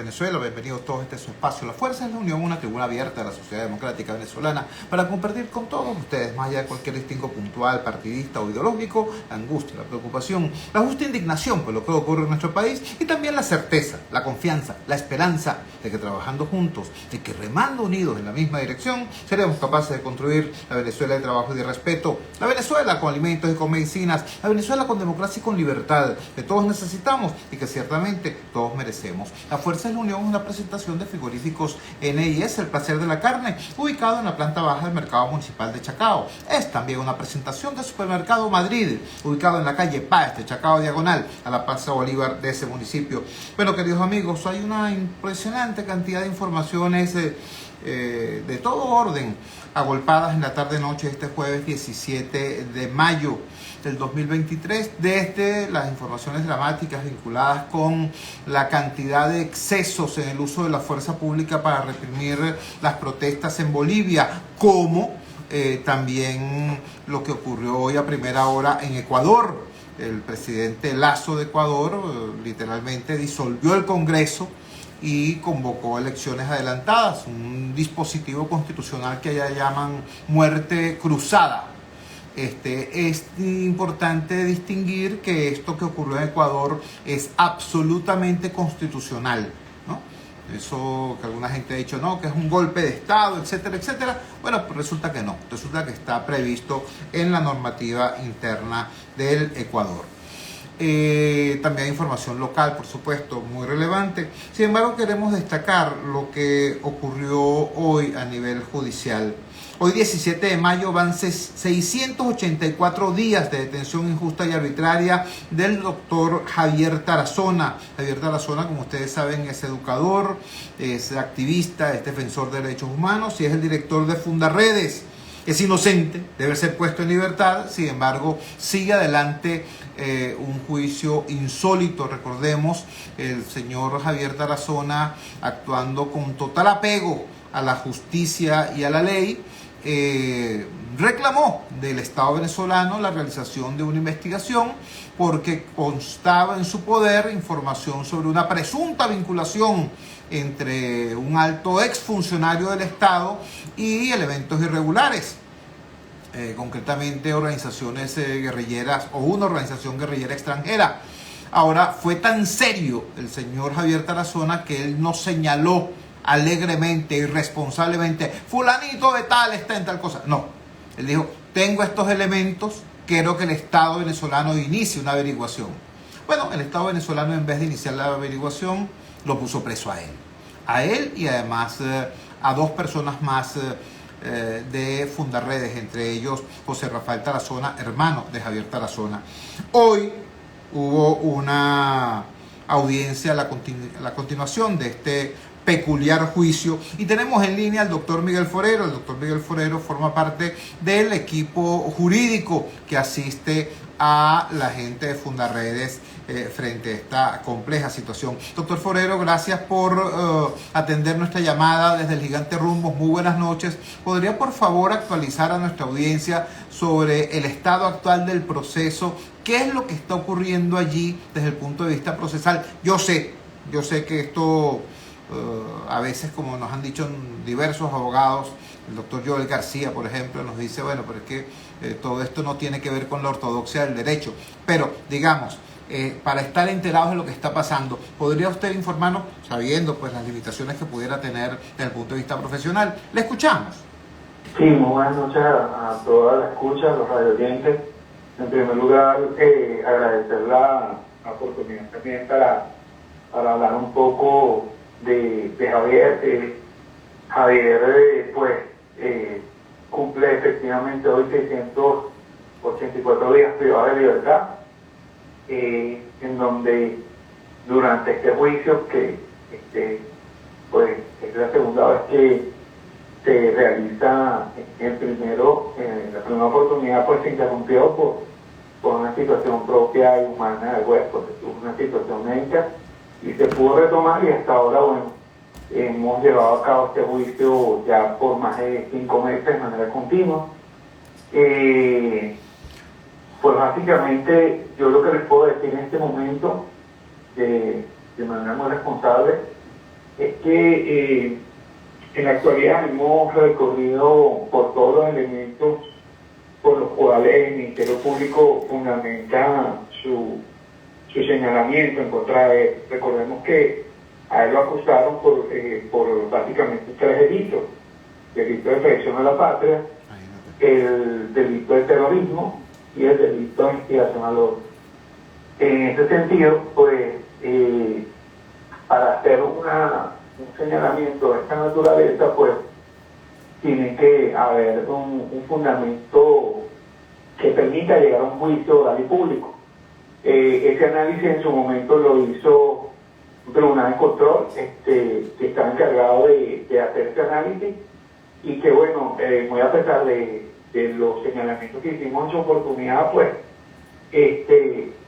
Venezuela. Bienvenidos todos a este su espacio. La Fuerza es la Unión, una tribuna abierta de la sociedad democrática venezolana para compartir con todos ustedes, más allá de cualquier distingo puntual, partidista o ideológico, la angustia, la preocupación, la justa indignación por lo que ocurre en nuestro país y también la certeza, la confianza, la esperanza de que trabajando juntos, de que remando unidos en la misma dirección, seremos capaces de construir la Venezuela de trabajo y de respeto, la Venezuela con alimentos y con medicinas, la Venezuela con democracia y con libertad, que todos necesitamos y que ciertamente todos merecemos. La Fuerza de la Unión es una presentación de frigoríficos N&S, el placer de la carne, ubicado en la planta baja del mercado municipal de Chacao. Es también una presentación del supermercado Madrid, ubicado en la calle Páez de Chacao diagonal a la Plaza Bolívar de ese municipio. Bueno, queridos amigos, hay una impresionante cantidad de informaciones de todo orden agolpadas en la tarde-noche de este jueves 17 de mayo del 2023, desde las informaciones dramáticas vinculadas con la cantidad de excesos en el uso de la fuerza pública para reprimir las protestas en Bolivia, como también lo que ocurrió hoy a primera hora en Ecuador. El presidente Lasso de Ecuador literalmente disolvió el Congreso y convocó elecciones adelantadas, un dispositivo constitucional que allá llaman muerte cruzada. Es importante distinguir que esto que ocurrió en Ecuador es absolutamente constitucional, ¿no? Eso que alguna gente ha dicho, no, que es un golpe de Estado, etcétera, etcétera. Bueno, pues resulta que no, resulta que está previsto en la normativa interna del Ecuador. También hay información local, por supuesto, muy relevante. Sin embargo, queremos destacar lo que ocurrió hoy a nivel judicial. Hoy, 17 de mayo, van 684 días de detención injusta y arbitraria del doctor Javier Tarazona. Javier Tarazona, como ustedes saben, es educador, es activista, es defensor de derechos humanos y es el director de Fundarredes. Es inocente, debe ser puesto en libertad, sin embargo, sigue adelante un juicio insólito. Recordemos, el señor Javier Tarazona, actuando con total apego a la justicia y a la ley, reclamó del Estado venezolano la realización de una investigación porque constaba en su poder información sobre una presunta vinculación entre un alto exfuncionario del Estado y elementos irregulares, concretamente organizaciones guerrilleras o una organización guerrillera extranjera. Ahora, fue tan serio el señor Javier Tarazona que él no señaló alegremente, irresponsablemente, fulanito de tal está en tal cosa. No, él dijo, tengo estos elementos, quiero que el Estado venezolano inicie una averiguación. Bueno, el Estado venezolano, en vez de iniciar la averiguación, lo puso preso a él y además a dos personas más de Fundarredes, entre ellos José Rafael Tarazona, hermano de Javier Tarazona. Hoy hubo una audiencia a la continuación de este peculiar juicio y tenemos en línea al doctor Miguel Forero. El doctor Miguel Forero forma parte del equipo jurídico que asiste a la gente de Fundarredes frente a esta compleja situación. Doctor Forero, gracias por atender nuestra llamada desde el Gigante Rumbos. Muy buenas noches. ¿Podría por favor actualizar a nuestra audiencia sobre el estado actual del proceso? ¿Qué es lo que está ocurriendo allí desde el punto de vista procesal? Yo sé que esto a veces, como nos han dicho diversos abogados, el doctor Joel García, por ejemplo, nos dice, bueno, pero es que todo esto no tiene que ver con la ortodoxia del derecho. Pero, digamos, para estar enterados de lo que está pasando, ¿podría usted informarnos, sabiendo pues las limitaciones que pudiera tener desde el punto de vista profesional? Le escuchamos. Sí, muy buenas noches a toda la escucha, a los radioyentes. En primer lugar, agradecer la oportunidad también para hablar un poco de Javier. Javier, cumple efectivamente hoy 684 días privado de libertad, en donde durante este juicio, que es la segunda vez que se realiza, la primera oportunidad pues se interrumpió por una situación propia y humana del juez, porque tuvo una situación médica y se pudo retomar, y hasta ahora, bueno, hemos llevado a cabo este juicio ya por más de 5 meses de manera continua. Pues básicamente yo lo que les puedo decir en este momento de manera muy responsable es que en la actualidad hemos recorrido por todos los elementos por los cuales el Ministerio Público fundamenta su señalamiento en contra de él. Recordemos que a él lo acusaron por básicamente 3 delitos: delito de traición a la patria, el delito de terrorismo y el delito de instigación al orden. En ese sentido, pues, para hacer un señalamiento de esta naturaleza, pues, tiene que haber un fundamento que permita llegar a un juicio oral y público. Ese análisis en su momento lo hizo un tribunal de control que está encargado de hacer ese análisis, y que, bueno, muy a pesar de los señalamientos que hicimos en su oportunidad, pues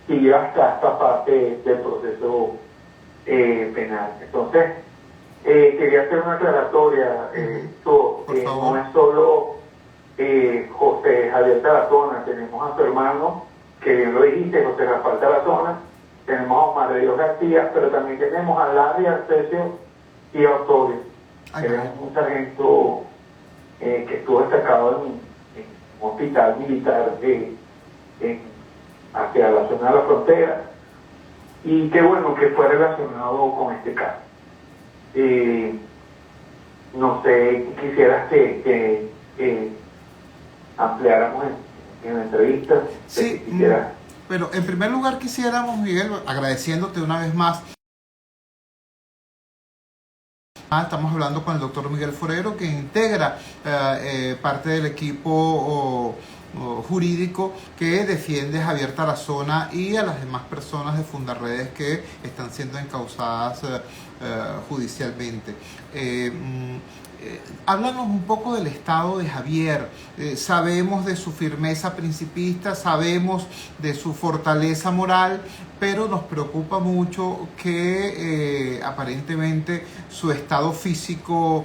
siguió hasta esta parte del proceso penal. Entonces, quería hacer una aclaratoria. No es solo José Javier Tarazona, tenemos a su hermano, que bien lo dijiste, José Rafael Tarazona, tenemos a Omar de Dios García, pero también tenemos a Larry Arcesio y a Osorio. Tenemos un sargento que estuvo destacado en un hospital militar hacia la zona de la frontera, y qué bueno que fue relacionado con este caso. No sé, quisieras que ampliáramos en la entrevista. Sí, pero en primer lugar quisiéramos, Miguel, agradeciéndote una vez más. Estamos hablando con el doctor Miguel Forero, que integra parte del equipo jurídico que defiende a Javier Tarazona y a las demás personas de Fundarredes que están siendo encausadas judicialmente. Háblanos un poco del estado de Javier. Sabemos de su firmeza principista, sabemos de su fortaleza moral, pero nos preocupa mucho que aparentemente su estado físico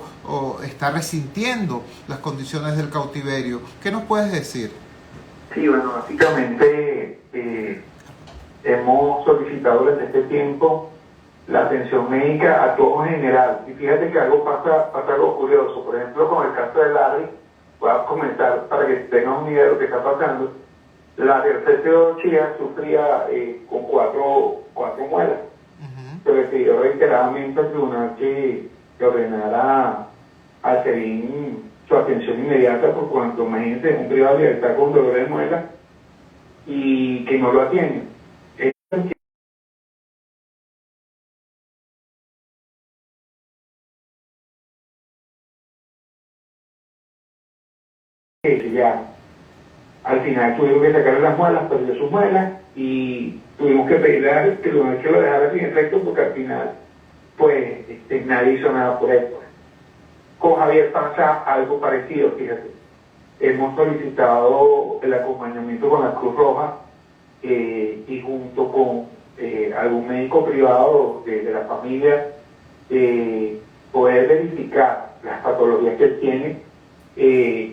está resintiendo las condiciones del cautiverio. ¿Qué nos puedes decir? Sí, bueno, básicamente hemos solicitado desde este tiempo la atención médica a todo en general. Y fíjate que pasa algo curioso. Por ejemplo, con el caso de Larry, voy a comentar para que tengan una idea de lo que está pasando. Larry Arcesio Chía sufría con cuatro muelas. Se le pidió reiteradamente al tribunal que ordenara al SEBIN su atención inmediata, por cuanto, imagínense, un privado de libertad con dolor de muela, y que no lo atienden. Ya al final tuvimos que sacarle las muelas, perdió sus muelas, y tuvimos que pedirle al tribunal que lo dejara sin efecto, porque al final pues nadie hizo nada por él. Con Javier pasa algo parecido, fíjate. Hemos solicitado el acompañamiento con la Cruz Roja y junto con algún médico privado de la familia, poder verificar las patologías que él tiene,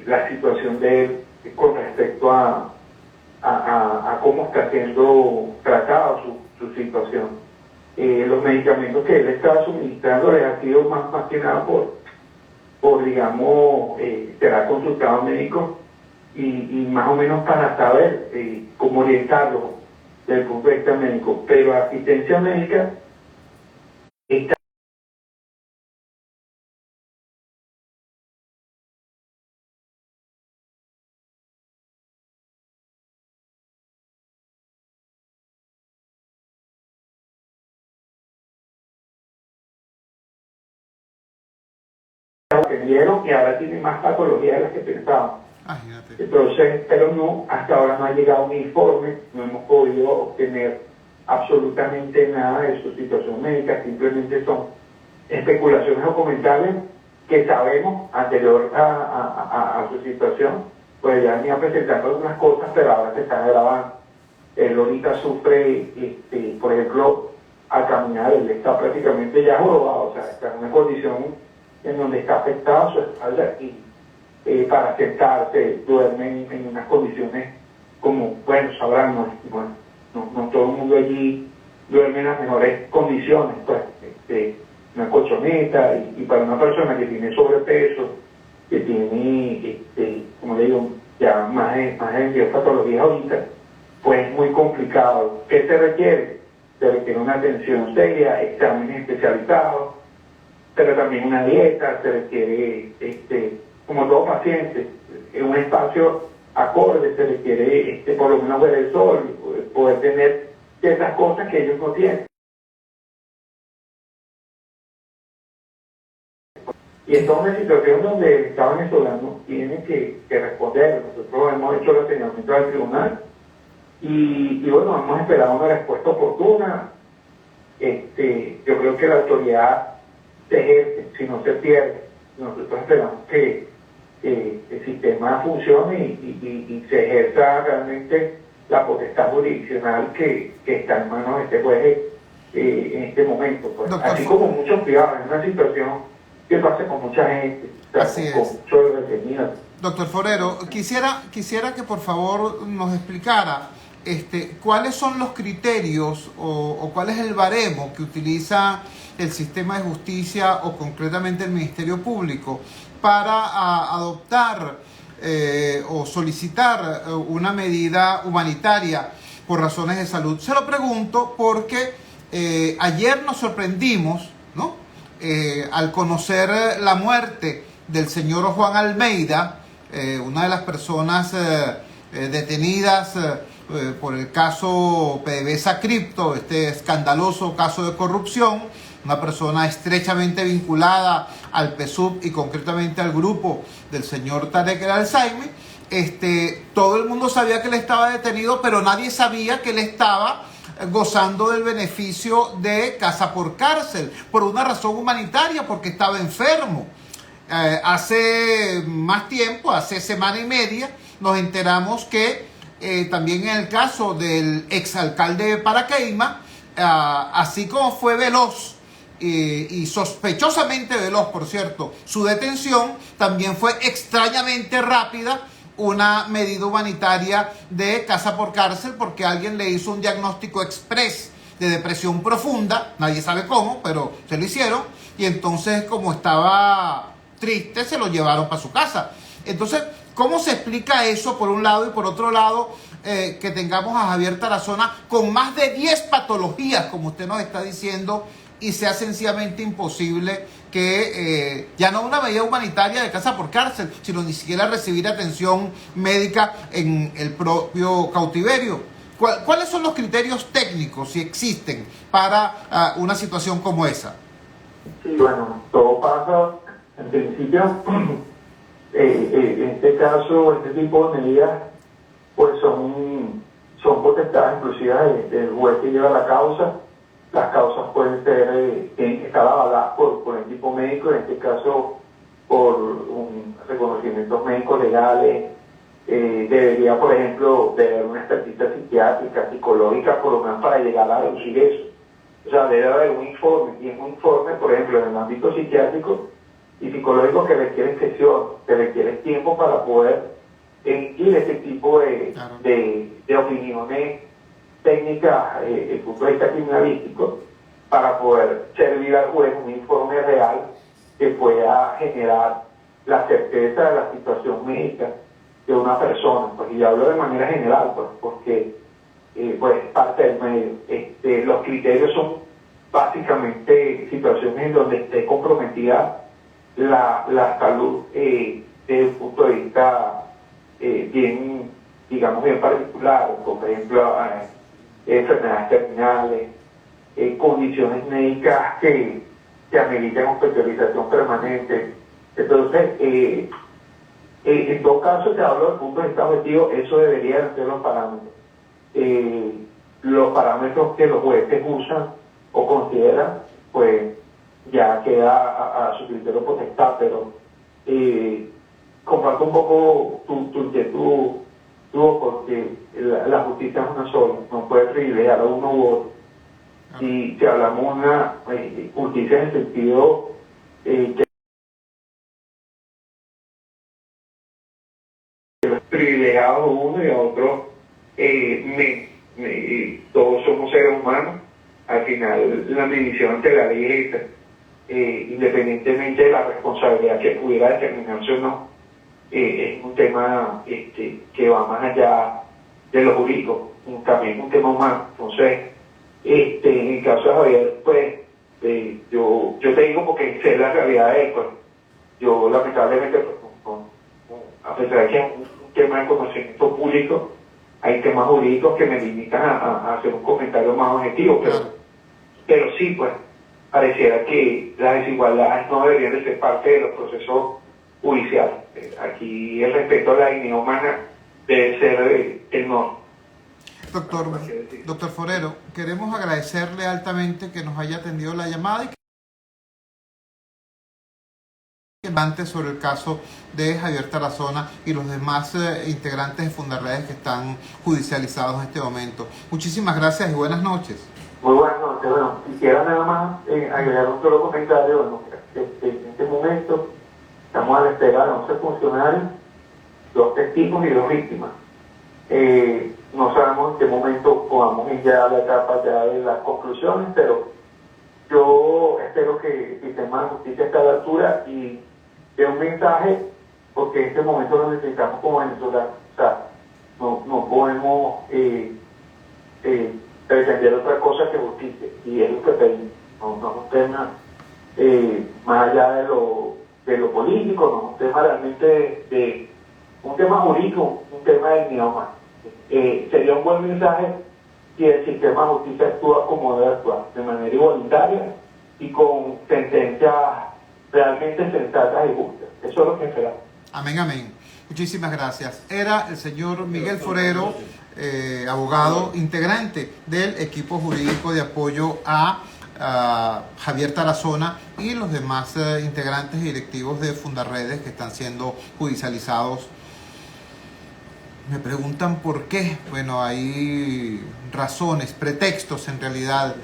la situación de él con respecto a cómo está siendo tratado su situación. Los medicamentos que él estaba suministrando les ha sido más que nada por digamos, será consultado médico y más o menos para saber cómo orientarlo desde el punto de vista médico. Pero asistencia médica está que dieron, y ahora tiene más patologías de las que pensábamos. Entonces, pero no, hasta ahora no ha llegado un informe, no hemos podido obtener absolutamente nada de su situación médica, simplemente son especulaciones o comentarios que sabemos anterior a su situación, pues ya venía presentando algunas cosas, pero ahora se están grabando. Él ahorita sufre, por ejemplo, al caminar, él está prácticamente ya jorobado, o sea, está en una condición en donde está afectada su espalda, y para sentarse duerme en unas condiciones como, bueno, sabrán, no todo el mundo allí duerme en las mejores condiciones, pues, una colchoneta, y para una persona que tiene sobrepeso, que tiene, como le digo, ya más de 10 patologías ahorita, pues es muy complicado. ¿Qué se requiere? Se requiere una atención seria, exámenes especializados, pero también una dieta, se requiere, como todo paciente, un espacio acorde, se requiere por lo menos ver el sol, poder tener ciertas cosas que ellos no tienen. Y esta es una situación donde el Estado venezolano tiene que responder. Nosotros hemos hecho el señalamiento al tribunal y bueno, hemos esperado una respuesta oportuna. Yo creo que la autoridad se ejerce, si no se pierde. Nosotros esperamos que el sistema funcione y se ejerza realmente la potestad jurisdiccional que está en manos de este juez en este momento. Pues. Así como muchos privados, en una situación que pasa con mucha gente, con muchos detenidos. Doctor Forero, quisiera que por favor nos explicara cuáles son los criterios o cuál es el baremo que utiliza el sistema de justicia o concretamente el Ministerio Público para adoptar o solicitar una medida humanitaria por razones de salud. Se lo pregunto porque ayer nos sorprendimos, ¿no? Al conocer la muerte del señor Juan Almeida, una de las personas detenidas por el caso PDVSA Cripto, este escandaloso caso de corrupción, una persona estrechamente vinculada al PSUV y concretamente al grupo del señor Tarek El Alzheimer. Todo el mundo sabía que él estaba detenido, pero nadie sabía que él estaba gozando del beneficio de casa por cárcel, por una razón humanitaria, porque estaba enfermo. Hace más tiempo, hace semana y media, nos enteramos que también en el caso del exalcalde de Paracaima, así como fue veloz y sospechosamente veloz, por cierto, su detención, también fue extrañamente rápida una medida humanitaria de casa por cárcel porque alguien le hizo un diagnóstico express de depresión profunda, nadie sabe cómo, pero se lo hicieron, y entonces como estaba triste se lo llevaron para su casa. Entonces, ¿cómo se explica eso por un lado? Y por otro lado, que tengamos a Javier Tarazona con más de 10 patologías, como usted nos está diciendo, y sea sencillamente imposible que ya no una medida humanitaria de casa por cárcel, sino ni siquiera recibir atención médica en el propio cautiverio? ¿Cuáles son los criterios técnicos, si existen, para una situación como esa? Sí, bueno, todo pasa, en principio, en este caso, este tipo de medidas, pues son potestades inclusive del juez que lleva la causa. Las causas pueden ser, tienen que estar avaladas por el equipo médico, en este caso por un reconocimientos médicos legales. Debería, por ejemplo, de haber una experticia psiquiátrica, psicológica, por lo menos para llegar a deducir eso. O sea, debe haber un informe, y es un informe, por ejemplo, en el ámbito psiquiátrico y psicológico que requiere sesión, que requiere tiempo para poder emitir ese tipo de opiniones técnicas desde el punto de vista criminalístico para poder servir al juez un informe real que pueda generar la certeza de la situación médica de una persona. Pues, y hablo de manera general, pues, porque pues parte del medio. Los criterios son básicamente situaciones en donde esté comprometida la salud desde un punto de vista bien, digamos, bien particular, por ejemplo, enfermedades terminales, condiciones médicas que ameritan hospitalización permanente. Entonces, en todo caso, se habla desde el punto de vista objetivo, eso debería ser los parámetros. Los parámetros que los jueces usan o consideran, pues ya queda a su criterio potestad, pero comparto un poco tu inquietud, porque la justicia es una sola, no puede privilegiar a uno u otro. Si hablamos de una justicia en el sentido que los privilegiados a uno y a otro, todos somos seres humanos, al final la medición ante la ley es esa. independientemente de la responsabilidad que pudiera determinarse o no, es un tema que va más allá de lo jurídico, también un tema humano. Entonces, en el caso de Javier, pues, yo te digo porque sé la realidad de él, pues, yo lamentablemente, pues, a pesar de que es un tema de conocimiento público, hay temas jurídicos que me limitan a hacer un comentario más objetivo, pero sí, pues, pareciera que las desigualdades no deberían de ser parte de los procesos judiciales. Aquí el respeto a la dignidad humana debe ser el norte. Doctor Forero, queremos agradecerle altamente que nos haya atendido la llamada y que antes sobre el caso de Javier Tarazona y los demás integrantes de Fundarredes que están judicializados en este momento. Muchísimas gracias y buenas noches. Muy buenas noches. Bueno, quisiera nada más agregar un solo comentario. Bueno, en este momento estamos a la espera de 11 funcionarios, 2 testigos y 2 víctimas. No sabemos en qué momento podamos ir ya a la etapa ya de las conclusiones, pero yo espero que el sistema de justicia esté a la altura y dé un mensaje, porque en este momento lo necesitamos como venezolanos. O sea, no podemos pretender otra cosa que justicia, y es lo que pedimos. No es un tema más allá de lo político, no es un tema realmente de un tema jurídico, un tema de dignidad humana. Sería un buen mensaje si el sistema de justicia actúa como debe actuar, de manera igualitaria y con sentencias realmente sensatas y justas. Eso es lo que esperamos. Amén, amén. Muchísimas gracias. Era el señor Miguel Forero, abogado integrante del equipo jurídico de apoyo a Javier Tarazona y los demás integrantes y directivos de Fundarredes que están siendo judicializados. Me preguntan por qué. Bueno, hay razones, pretextos en realidad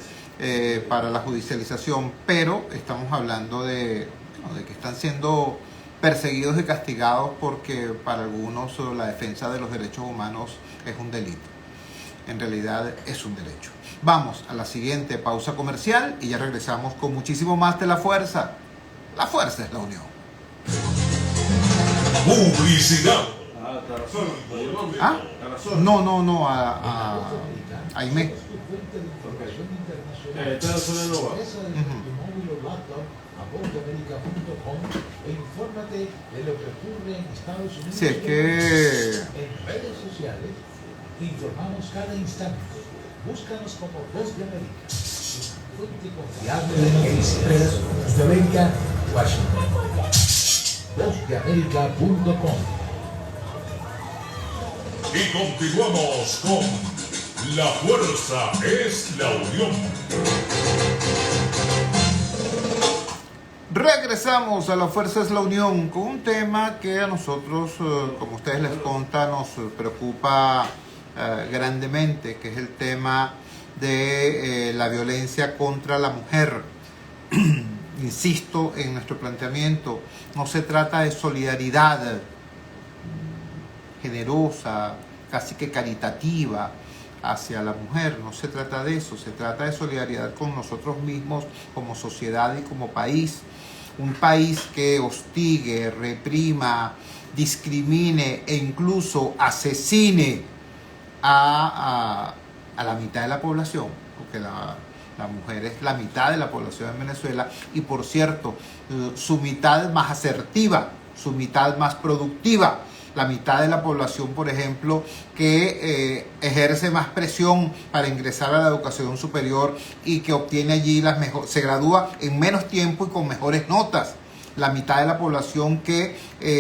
para la judicialización, pero estamos hablando de que están siendo perseguidos y castigados porque para algunos la defensa de los derechos humanos es un delito. En realidad es un derecho. Vamos a la siguiente pausa comercial y ya regresamos con muchísimo más de La Fuerza. La fuerza es la unión. Publicidad. ¿Ah? No, a Aimé. E infórmate de lo que ocurre en Estados Unidos. Si es que En redes sociales te informamos cada instante. Búscanos como Voz de América, fuente confiable de noticias. Voz de América, Washington. Vozdeamerica.com. Y continuamos con La Fuerza es la Unión. regresamos a La Fuerza es la Unión con un tema que a nosotros, como ustedes les conta, nos preocupa grandemente, que es el tema de la violencia contra la mujer. Insisto en nuestro planteamiento, no se trata de solidaridad generosa, casi que caritativa hacia la mujer, no se trata de eso, se trata de solidaridad con nosotros mismos como sociedad y como país. Un país que hostigue, reprima, discrimine e incluso asesine a la mitad de la población, porque la mujer es la mitad de la población en Venezuela y, por cierto, su mitad más asertiva, su mitad más productiva, la mitad de la población, por ejemplo, que ejerce más presión para ingresar a la educación superior y que obtiene allí se gradúa en menos tiempo y con mejores notas. La mitad de la población que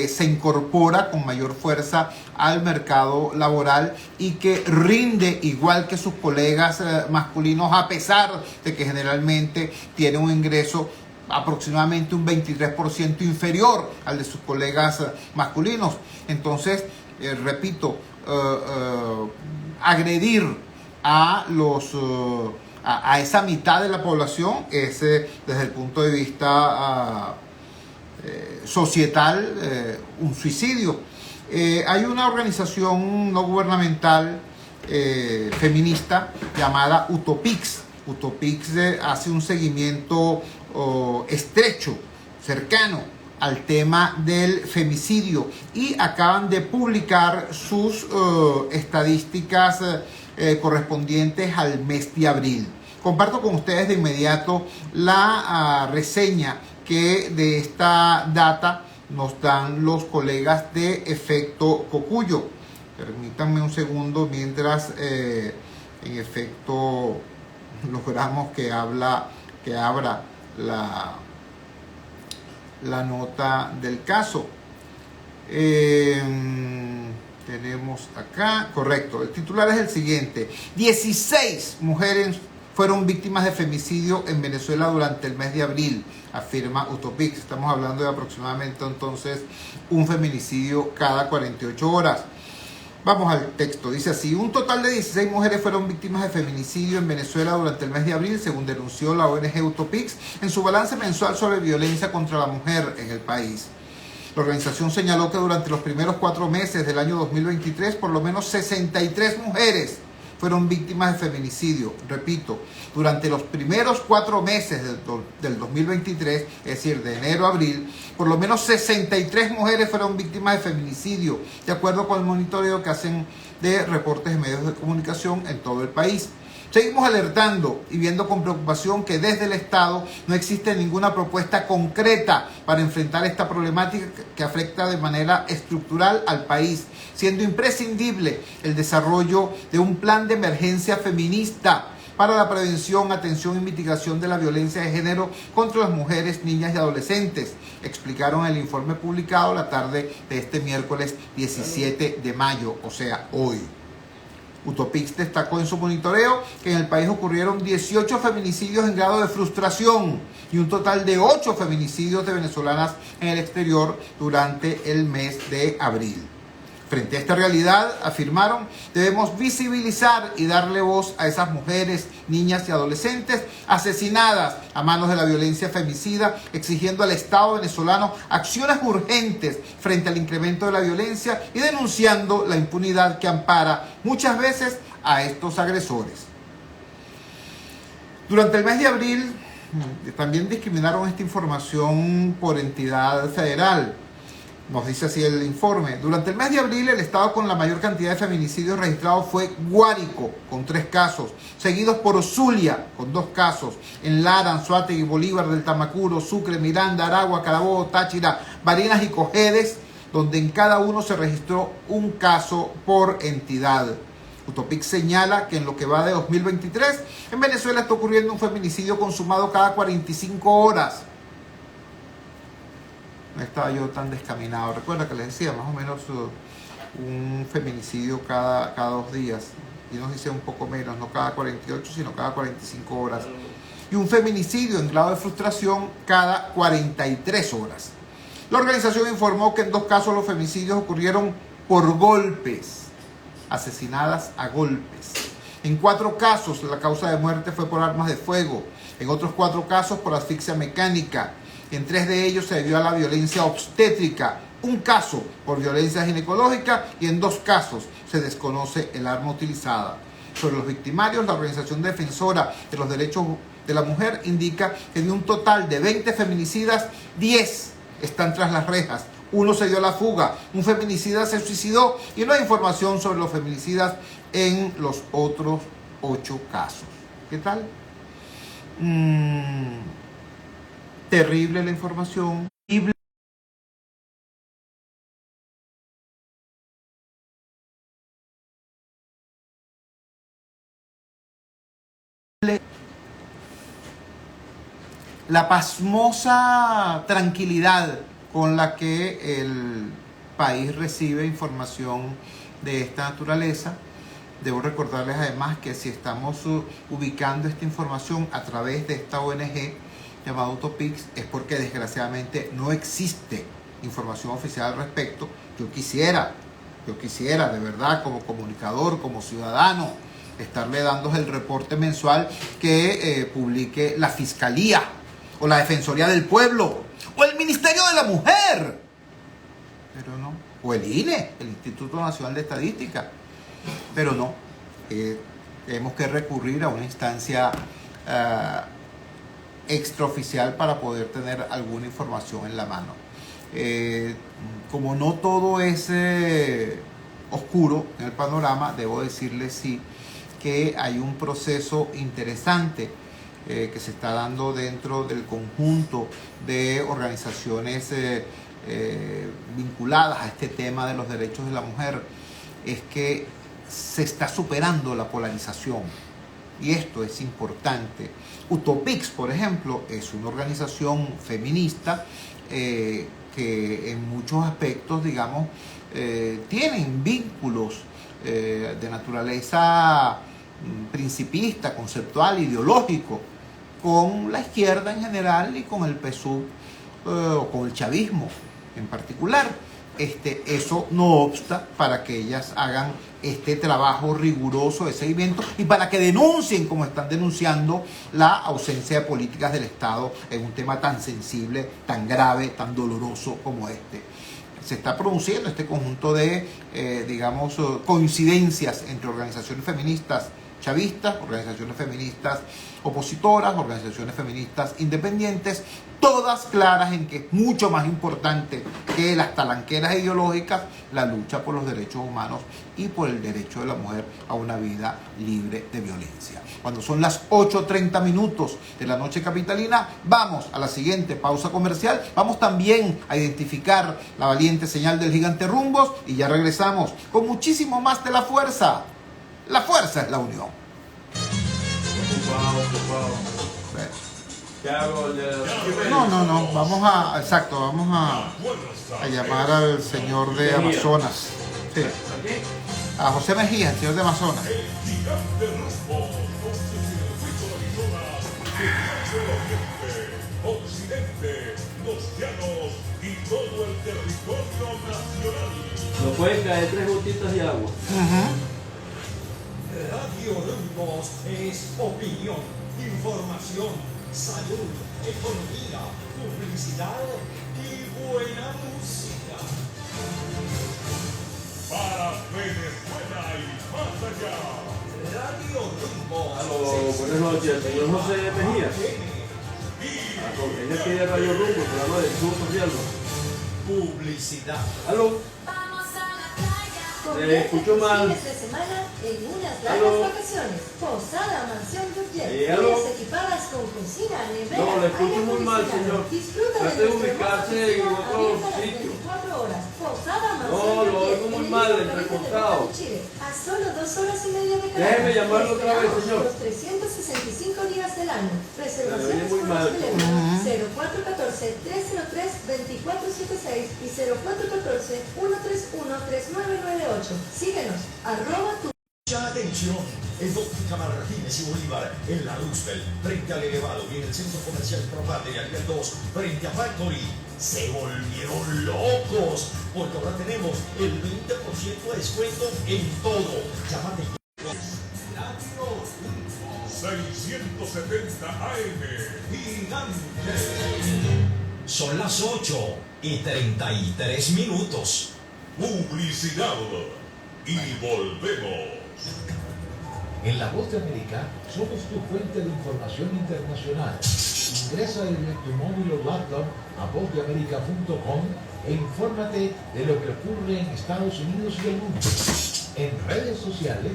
se incorpora con mayor fuerza al mercado laboral y que rinde igual que sus colegas masculinos, a pesar de que generalmente tiene un ingreso aproximadamente un 23% inferior al de sus colegas masculinos. Entonces, repito, agredir a esa mitad de la población es, desde el punto de vista societal, un suicidio. Hay una organización no gubernamental feminista llamada Utopix. Utopix hace un seguimiento estrecho, cercano al tema del femicidio, y acaban de publicar sus estadísticas correspondientes al mes de abril. Comparto con ustedes de inmediato la reseña que de esta data nos dan los colegas de Efecto Cocuyo. Permítanme un segundo mientras en efecto logramos que abra la nota del caso. Tenemos acá, correcto, el titular es el siguiente: 16 mujeres fueron víctimas de femicidio en Venezuela durante el mes de abril, afirma Utopix. Estamos hablando de aproximadamente entonces un feminicidio cada 48 horas. Vamos al texto, dice así: un total de 16 mujeres fueron víctimas de feminicidio en Venezuela durante el mes de abril, según denunció la ONG Utopix en su balance mensual sobre violencia contra la mujer en el país. La organización señaló que durante los primeros 4 meses del año 2023, por lo menos 63 mujeres fueron víctimas de feminicidio. Repito, durante los primeros 4 meses del 2023, es decir, de enero a abril, por lo menos 63 mujeres fueron víctimas de feminicidio, de acuerdo con el monitoreo que hacen de reportes de medios de comunicación en todo el país. Seguimos alertando y viendo con preocupación que desde el Estado no existe ninguna propuesta concreta para enfrentar esta problemática que afecta de manera estructural al país, siendo imprescindible el desarrollo de un plan de emergencia feminista para la prevención, atención y mitigación de la violencia de género contra las mujeres, niñas y adolescentes, explicaron en el informe publicado la tarde de este miércoles 17 de mayo, o sea, hoy. Utopix destacó en su monitoreo que en el país ocurrieron 18 feminicidios en grado de frustración y un total de 8 feminicidios de venezolanas en el exterior durante el mes de abril. Frente a esta realidad, afirmaron, debemos visibilizar y darle voz a esas mujeres, niñas y adolescentes asesinadas a manos de la violencia femicida, exigiendo al Estado venezolano acciones urgentes frente al incremento de la violencia y denunciando la impunidad que ampara muchas veces a estos agresores. Durante el mes de abril, también discriminaron esta información por entidad federal. Nos dice así el informe: durante el mes de abril, el estado con la mayor cantidad de feminicidios registrados fue Guárico, con 3 casos, seguidos por Zulia, con 2 casos, en Lara, Anzoátegui, Bolívar del Tamacuro, Sucre, Miranda, Aragua, Carabobo, Táchira, Barinas y Cojedes, donde en cada uno se registró un caso por entidad. Utopix señala que en lo que va de 2023, en Venezuela está ocurriendo un feminicidio consumado cada 45 horas. No estaba yo tan descaminado. Recuerda que les decía más o menos un feminicidio cada 2 días. Y nos dice un poco menos, no cada 48, sino cada 45 horas. Y un feminicidio en grado de frustración cada 43 horas. La organización informó que en 2 casos los feminicidios ocurrieron por golpes, asesinadas a golpes. En 4 casos la causa de muerte fue por armas de fuego. En otros 4 casos por asfixia mecánica. En 3 de ellos se debió a la violencia obstétrica, un caso por violencia ginecológica y en 2 casos se desconoce el arma utilizada. Sobre los victimarios, la organización defensora de los derechos de la mujer indica que de un total de 20 feminicidas, 10 están tras las rejas, 1 se dio a la fuga, un feminicida se suicidó y no hay información sobre los feminicidas en los otros 8 casos. ¿Qué tal? Terrible la información. La pasmosa tranquilidad con la que el país recibe información de esta naturaleza. Debo recordarles además que si estamos ubicando esta información a través de esta ONG llamado Utopix, es porque desgraciadamente no existe información oficial al respecto. Yo quisiera de verdad, como comunicador, como ciudadano, estarle dando el reporte mensual que publique la Fiscalía o la Defensoría del Pueblo o el Ministerio de la Mujer, pero no, o el INE, el Instituto Nacional de Estadística, pero no. Tenemos que recurrir a una instancia extraoficial para poder tener alguna información en la mano. Como no todo es oscuro en el panorama, debo decirles sí que hay un proceso interesante que se está dando dentro del conjunto de organizaciones vinculadas a este tema de los derechos de la mujer. Es que se está superando la polarización y esto es importante. Utopix, por ejemplo, es una organización feminista que en muchos aspectos, digamos, tienen vínculos de naturaleza principista, conceptual, ideológico, con la izquierda en general y con el PSUV o con el chavismo en particular. Eso no obsta para que ellas hagan este trabajo riguroso de seguimiento y para que denuncien, como están denunciando, la ausencia de políticas del Estado en un tema tan sensible, tan grave, tan doloroso como este. Se está produciendo este conjunto de, digamos, coincidencias entre organizaciones feministas chavistas, organizaciones feministas opositoras, organizaciones feministas independientes, todas claras en que es mucho más importante que las talanqueras ideológicas la lucha por los derechos humanos y por el derecho de la mujer a una vida libre de violencia. Cuando son las 8:30 minutos de la noche capitalina, vamos a la siguiente pausa comercial. Vamos también a identificar la valiente señal del gigante Rumbos y ya regresamos con muchísimo más de La Fuerza. La fuerza es la unión. No. Vamos a llamar al señor de Amazonas. Sí. A José Mejía, el señor de Amazonas. Occidente, los llanos y todo el territorio nacional. No pueden caer 3 gotitas de agua. Radio Rumbos es opinión, información, salud, economía, publicidad y buena música. Para Venezuela y más allá. Radio Rumbos. Aló, buenas noches, señor José Mejía. Ella quiere Radio Rumbo, programa del sur social. Publicidad. Aló. Escucho mal. Fines de semana en unas largas vacaciones. Posada Mansión Budget. Áreas equipadas con cocina, nevera. No, le escucho muy mal, señor. Disfruta Trate de ubicarse en otro sitio. 24 horas. Posada Mansión No, lo Budget, oigo muy en el mal, Oriente entrecortado. de Chile, a solo 2 horas y media de carretera. Déjeme llamarlo otra vez, señor. Los 365 días del año. Reservaciones Se oye muy por mal. los teléfonos 0414-303-2476 y 0414-131-3998. Síguenos, @tu. Mucha atención, en Óptica Martínez y Bolívar, en la Roosevelt, frente al elevado y en el centro comercial Proparte de nivel 2, frente a Factory, se volvieron locos, porque ahora tenemos el 20% de descuento en todo. Llámate. Radio 670 AM. Gigante. Son las 8:33. Publicidad. Y volvemos. En La Voz de América somos tu fuente de información internacional. Ingresa desde tu móvil o laptop a vozdeamerica.com e infórmate de lo que ocurre en Estados Unidos y el mundo. En redes sociales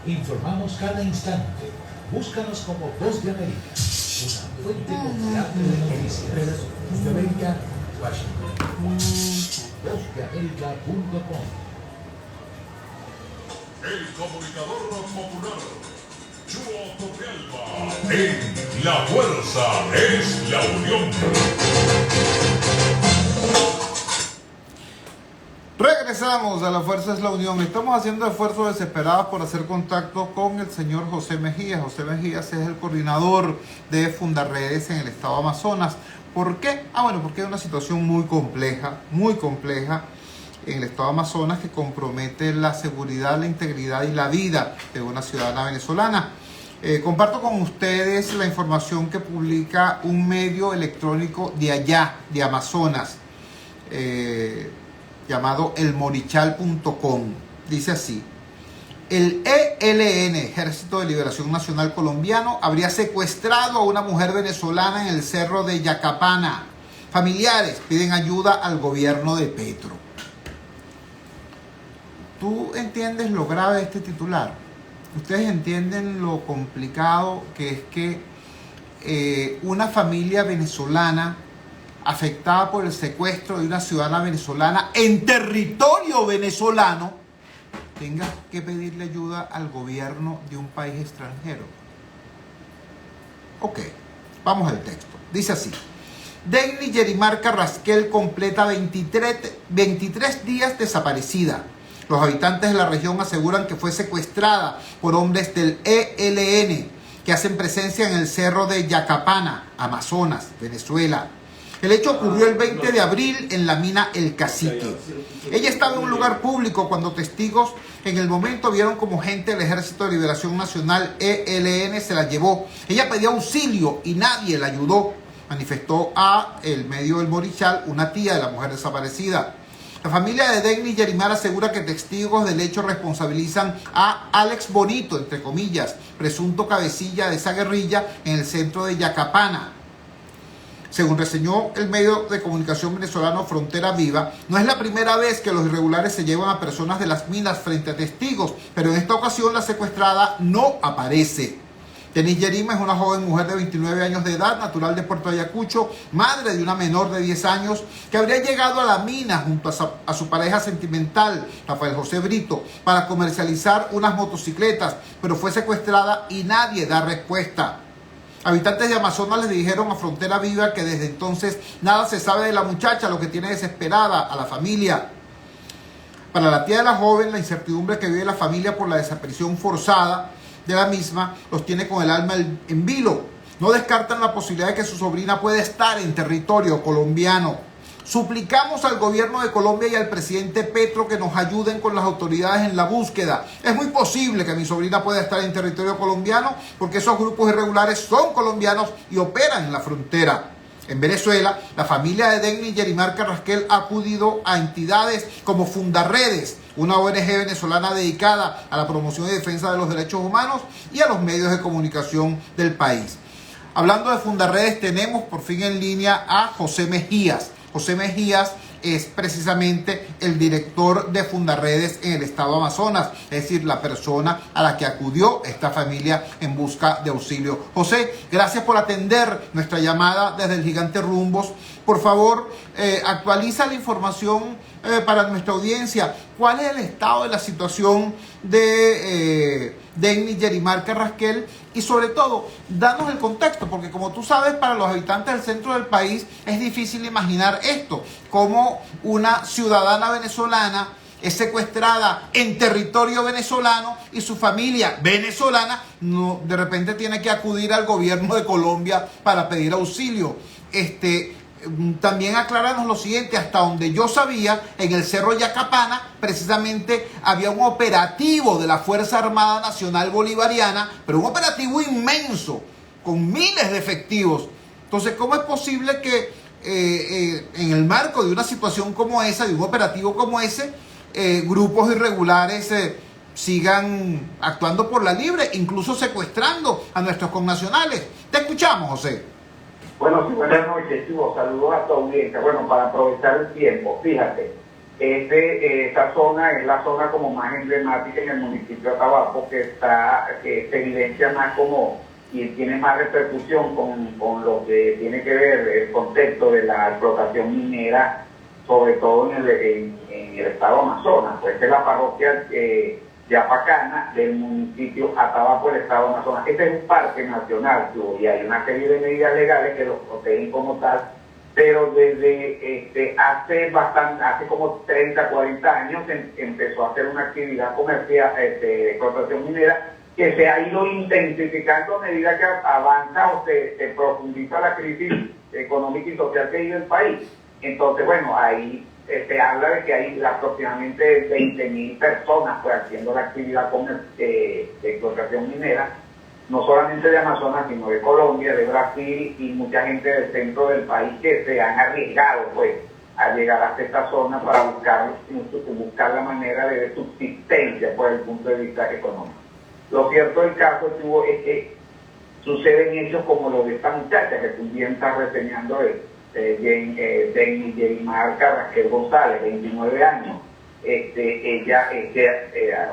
informamos cada instante. Búscanos como Voz de América, una fuente confiable de noticias. Voz de América, Washington. Vozdeamerica.com. El comunicador popular, Chuo Torrealba. En La Fuerza es la unión. Regresamos a La Fuerza es la Unión. Estamos haciendo esfuerzos desesperados por hacer contacto con el señor José Mejía. José Mejías es el coordinador de Fundarredes en el estado de Amazonas. ¿Por qué? Bueno, porque hay una situación muy compleja en el estado de Amazonas que compromete la seguridad, la integridad y la vida de una ciudadana venezolana. Comparto con ustedes la información que publica un medio electrónico de allá, de Amazonas, llamado elmorichal.com. Dice así: El ELN, Ejército de Liberación Nacional Colombiano, habría secuestrado a una mujer venezolana en el cerro de Yacapana. Familiares piden ayuda al gobierno de Petro. ¿Tú entiendes lo grave de este titular? ¿Ustedes entienden lo complicado que es que una familia venezolana afectada por el secuestro de una ciudadana venezolana en territorio venezolano tenga que pedirle ayuda al gobierno de un país extranjero? Ok, vamos al texto. Dice así: Denny Yerimar Carrasquel completa 23 días desaparecida. Los habitantes de la región aseguran que fue secuestrada por hombres del ELN que hacen presencia en el cerro de Yacapana, Amazonas, Venezuela. El hecho ocurrió el 20 de abril en la mina El Cacique. Ella estaba en un lugar público cuando testigos en el momento vieron como gente del Ejército de Liberación Nacional ELN se la llevó. Ella pedía auxilio y nadie la ayudó, manifestó a el medio El Morichal una tía de la mujer desaparecida. La familia de Denny Yerimar asegura que testigos del hecho responsabilizan a Alex Bonito, entre comillas, presunto cabecilla de esa guerrilla en el centro de Yacapana. Según reseñó el medio de comunicación venezolano Frontera Viva, no es la primera vez que los irregulares se llevan a personas de las minas frente a testigos, pero en esta ocasión la secuestrada no aparece. Denny Yerimar es una joven mujer de 29 años de edad, natural de Puerto Ayacucho, madre de una menor de 10 años, que habría llegado a la mina junto a su pareja sentimental, Rafael José Brito, para comercializar unas motocicletas, pero fue secuestrada y nadie da respuesta. Habitantes de Amazonas les dijeron a Frontera Viva que desde entonces nada se sabe de la muchacha, lo que tiene desesperada a la familia. Para la tía de la joven, la incertidumbre que vive la familia por la desaparición forzada de la misma los tiene con el alma en vilo. No descartan la posibilidad de que su sobrina pueda estar en territorio colombiano. Suplicamos al gobierno de Colombia y al presidente Petro que nos ayuden con las autoridades en la búsqueda. Es muy posible que mi sobrina pueda estar en territorio colombiano porque esos grupos irregulares son colombianos y operan en la frontera. En Venezuela, la familia de Denny Yerimar Carrasquel ha acudido a entidades como Fundarredes, una ONG venezolana dedicada a la promoción y defensa de los derechos humanos, y a los medios de comunicación del país. Hablando de Fundarredes, tenemos por fin en línea a José Mejías. José Mejías es precisamente el director de Fundarredes en el estado Amazonas, es decir, la persona a la que acudió esta familia en busca de auxilio. José, gracias por atender nuestra llamada desde el Gigante Rumbos. Por favor, actualiza la información para nuestra audiencia. ¿Cuál es el estado de la situación de Denny Yerimar Carrasquel? Y sobre todo, danos el contexto, porque como tú sabes, para los habitantes del centro del país es difícil imaginar esto, como una ciudadana venezolana es secuestrada en territorio venezolano y su familia venezolana de repente tiene que acudir al gobierno de Colombia para pedir auxilio. También aclararnos lo siguiente: hasta donde yo sabía, en el Cerro Yacapana precisamente había un operativo de la Fuerza Armada Nacional Bolivariana, pero un operativo inmenso, con miles de efectivos. Entonces, ¿cómo es posible que en el marco de una situación como esa, de un operativo como ese, grupos irregulares sigan actuando por la libre, incluso secuestrando a nuestros connacionales? Te escuchamos, José. Bueno, sí, buenas noches, chicos. Saludos a tu audiencia. Bueno, para aprovechar el tiempo, fíjate, esta zona es la zona como más emblemática en el municipio de Atabapo, que se evidencia más como y tiene más repercusión con lo que tiene que ver el contexto de la explotación minera, sobre todo en el estado Amazonas. Pues es la parroquia Yapacana del municipio Atabapo del estado Amazonas. Este es un parque nacional y hay una serie de medidas legales que lo protegen como tal, pero desde hace como 30, 40 años empezó a hacer una actividad comercial de explotación minera que se ha ido intensificando a medida que avanza o se profundiza la crisis económica y social que vive el país. Entonces, bueno, ahí se habla de que hay aproximadamente 20.000 personas pues haciendo la actividad de explotación minera, no solamente de Amazonas, sino de Colombia, de Brasil y mucha gente del centro del país que se han arriesgado pues a llegar hasta esta zona para buscar la manera de subsistencia por el punto de vista económico. Lo cierto del caso es que suceden hechos como lo de esta muchacha que tú bien estás reseñando, Jeymar Carrasquel González, 29 años. Ella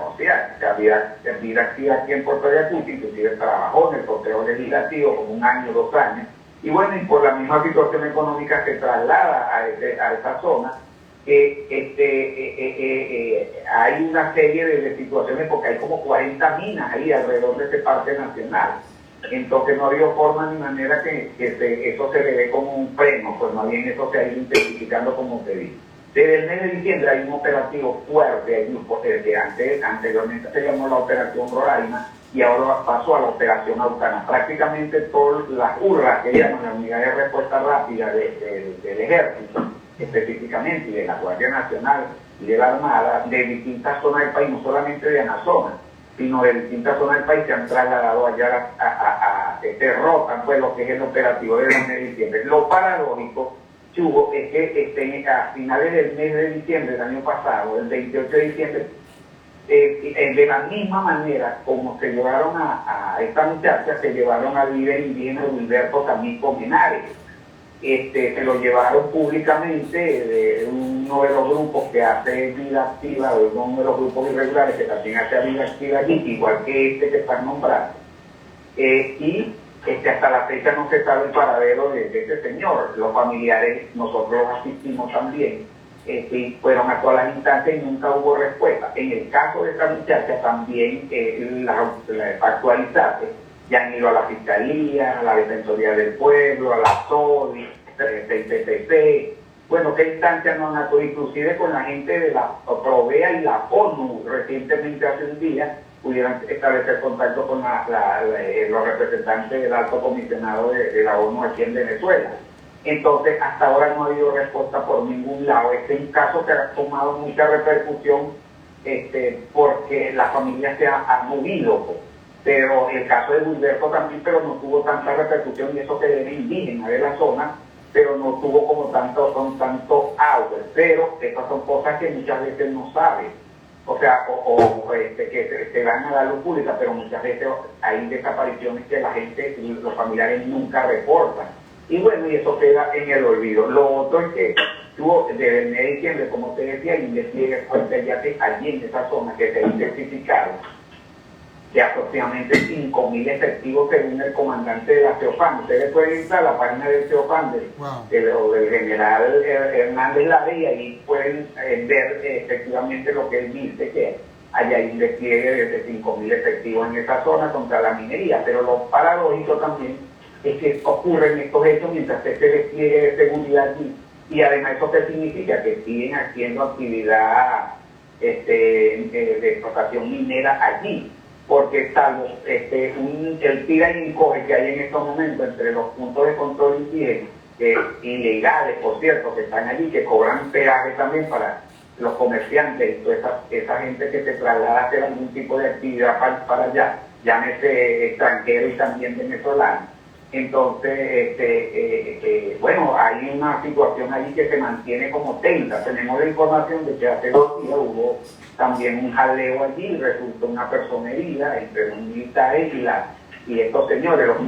o sea, vida activa aquí en Puerto Ayacucho, inclusive trabajó en el Consejo Legislativo como 1 año, 2 años, y bueno, y por la misma situación económica se traslada a esa zona. Hay una serie de situaciones, porque hay como 40 minas ahí alrededor de ese parque nacional. Entonces no había forma ni manera que eso se le dé como un freno, pues más bien eso se ha ido intensificando como se dice. Desde el mes de diciembre hay un operativo fuerte allí, que anteriormente se llamó la Operación Roraima y ahora pasó a la Operación Aucana. Prácticamente todas las URRA, que llaman la Unidad de Respuesta Rápida del Ejército, específicamente, y de la Guardia Nacional y de la Armada, de distintas zonas del país, no solamente de Amazonas, sino de distintas zonas del país, se han trasladado allá rotan pues lo que es el operativo del mes de diciembre. Lo paradójico, Chugo, es que a finales del mes de diciembre del año pasado, el 28 de diciembre, de la misma manera como se llevaron a esta muchacha, se llevaron al líder indígena Wilberto Camico Menares. Se lo llevaron públicamente de uno de los grupos que hace vida activa, o uno de los grupos irregulares que también hace vida activa allí, igual que que están nombrando. Y hasta la fecha no se sabe el paradero de este señor. Los familiares, nosotros asistimos también, fueron a todas las instancias y nunca hubo respuesta. En el caso de esta muchacha también, para actualizarse, ya han ido a la Fiscalía, a la Defensoría del Pueblo, a la SODI, CICCC, bueno, qué instancias no han actuado, inclusive con la gente de la Provea y la ONU, recientemente hace un día, pudieran establecer contacto con los representantes del alto comisionado de la ONU aquí en Venezuela. Entonces, hasta ahora no ha habido respuesta por ningún lado. Este es un caso que ha tomado mucha repercusión porque la familia se ha movido, pues. Pero el caso de Wilberto también, pero no tuvo tanta repercusión, y eso que era indígena de la zona, pero no tuvo como tanto auge. Pero estas son cosas que muchas veces no saben. O sea, que se van a dar luz pública, pero muchas veces hay desapariciones que la gente, los familiares nunca reportan. Y bueno, y eso queda en el olvido. Lo otro es que tuvo desde el mes de diciembre, como te decía, el despliegue fuerte ya que allí en esa zona que se ha intensificado, de aproximadamente 5.000 efectivos según el comandante de la CEOPAN. Ustedes pueden entrar a la página del CEOPAN del general Hernández Lara, y ahí pueden ver efectivamente lo que él dice, que allá hay un despliegue de 5.000 efectivos en esa zona contra la minería. Pero lo paradójico también es que ocurren estos hechos mientras este despliegue de seguridad allí, y además eso qué significa, que siguen haciendo actividad de explotación minera allí, porque salvo el tira y encoge que hay en estos momentos entre los puntos de control indígena, ilegales, por cierto, que están allí, que cobran peaje también para los comerciantes y toda esa gente que se traslada a hacer algún tipo de actividad para allá, llámese extranjero y también venezolano. Entonces, bueno, hay una situación allí que se mantiene como tensa. Tenemos la información de que hace 2 días hubo también un jaleo allí, resultó una persona herida entre los militares y estos señores, los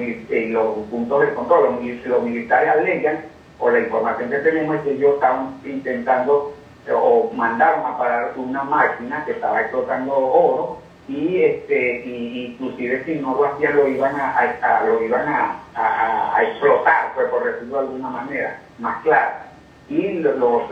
puntos de control. Los militares alegan, o la información que tenemos es que ellos estaban intentando o mandaron a parar una máquina que estaba explotando oro, y inclusive si no lo hacían lo iban a explotar, pues, por decirlo de alguna manera más clara. Y los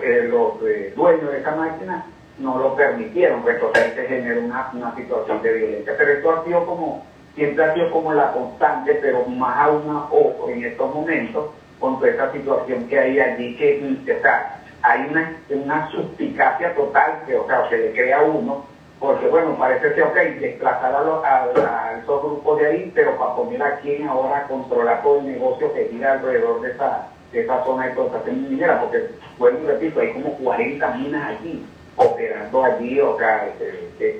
dueños de esa máquina no lo permitieron, pues entonces se generó una situación de violencia. Pero esto siempre ha sido como la constante, pero más aún en estos momentos, con toda esta situación que hay allí, o sea, hay una suspicacia total que se le crea a uno, porque bueno, parece que desplazar a esos grupos de ahí, pero para poner a quien ahora a controlar todo el negocio que gira alrededor de esa zona de explotación minera, porque, bueno, repito, hay como 40 minas allí, operando allí,